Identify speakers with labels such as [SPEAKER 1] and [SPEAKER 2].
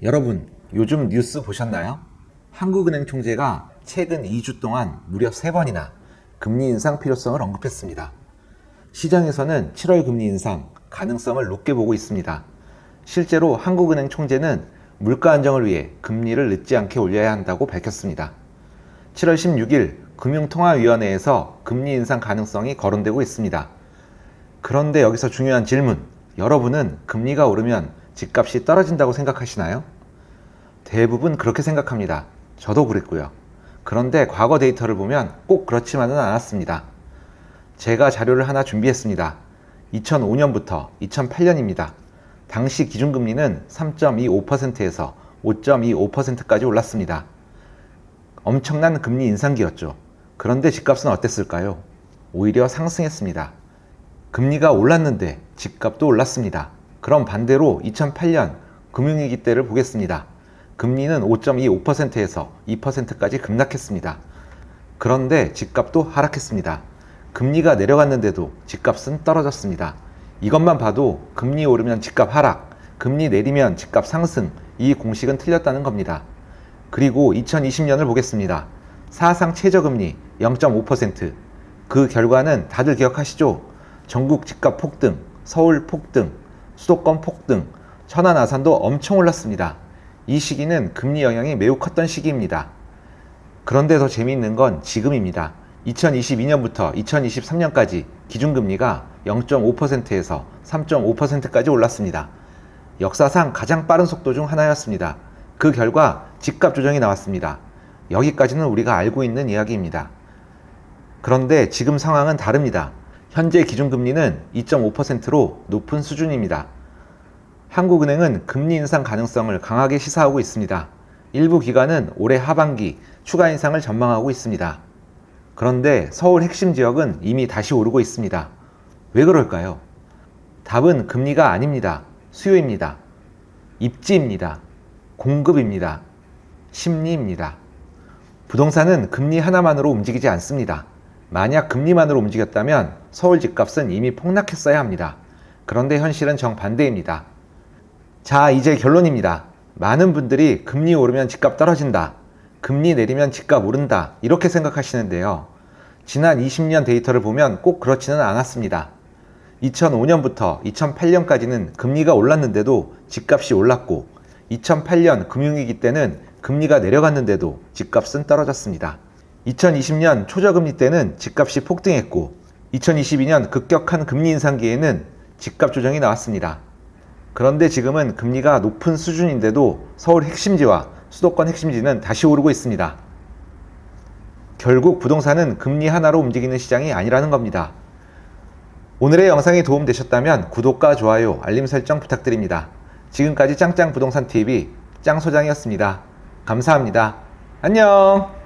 [SPEAKER 1] 여러분, 요즘 뉴스 보셨나요? 한국은행 총재가 최근 2주 동안 무려 3번이나 금리 인상 필요성을 언급했습니다. 시장에서는 7월 금리 인상 가능성을 높게 보고 있습니다. 실제로 한국은행 총재는 물가 안정을 위해 금리를 늦지 않게 올려야 한다고 밝혔습니다. 7월 16일 금융통화위원회에서 금리 인상 가능성이 거론되고 있습니다. 그런데 여기서 중요한 질문, 여러분은 금리가 오르면 집값이 떨어진다고 생각하시나요? 대부분 그렇게 생각합니다. 저도 그랬고요. 그런데 과거 데이터를 보면 꼭 그렇지만은 않았습니다. 제가 자료를 하나 준비했습니다. 2005년부터 2008년입니다. 당시 기준금리는 3.25%에서 5.25%까지 올랐습니다. 엄청난 금리 인상기였죠. 그런데 집값은 어땠을까요? 오히려 상승했습니다. 금리가 올랐는데 집값도 올랐습니다. 그럼 반대로 2008년 금융위기 때를 보겠습니다. 금리는 5.25%에서 2%까지 급락했습니다. 그런데 집값도 하락했습니다. 금리가 내려갔는데도 집값은 떨어졌습니다. 이것만 봐도 금리 오르면 집값 하락, 금리 내리면 집값 상승, 이 공식은 틀렸다는 겁니다. 그리고 2020년을 보겠습니다. 사상 최저금리 0.5%. 그 결과는 다들 기억하시죠? 전국 집값 폭등, 서울 폭등, 수도권 폭등, 천안 아산도 엄청 올랐습니다. 이 시기는 금리 영향이 매우 컸던 시기입니다. 그런데 더 재미있는 건 지금입니다. 2022년부터 2023년까지 기준금리가 0.5%에서 3.5%까지 올랐습니다. 역사상 가장 빠른 속도 중 하나였습니다. 그 결과 집값 조정이 나왔습니다. 여기까지는 우리가 알고 있는 이야기입니다. 그런데 지금 상황은 다릅니다. 현재 기준금리는 2.5%로 높은 수준입니다. 한국은행은 금리 인상 가능성을 강하게 시사하고 있습니다. 일부 기관은 올해 하반기 추가 인상을 전망하고 있습니다. 그런데 서울 핵심 지역은 이미 다시 오르고 있습니다. 왜 그럴까요? 답은 금리가 아닙니다. 수요입니다. 입지입니다. 공급입니다. 심리입니다. 부동산은 금리 하나만으로 움직이지 않습니다. 만약 금리만으로 움직였다면 서울 집값은 이미 폭락했어야 합니다. 그런데 현실은 정반대입니다. 자, 이제 결론입니다. 많은 분들이 금리 오르면 집값 떨어진다, 금리 내리면 집값 오른다, 이렇게 생각하시는데요. 지난 20년 데이터를 보면 꼭 그렇지는 않았습니다. 2005년부터 2008년까지는 금리가 올랐는데도 집값이 올랐고, 2008년 금융위기 때는 금리가 내려갔는데도 집값은 떨어졌습니다. 2020년 초저금리 때는 집값이 폭등했고, 2022년 급격한 금리 인상기에는 집값 조정이 나왔습니다. 그런데 지금은 금리가 높은 수준인데도 서울 핵심지와 수도권 핵심지는 다시 오르고 있습니다. 결국 부동산은 금리 하나로 움직이는 시장이 아니라는 겁니다. 오늘의 영상이 도움되셨다면 구독과 좋아요, 알림 설정 부탁드립니다. 지금까지 짱짱부동산TV 짱소장이었습니다. 감사합니다. 안녕!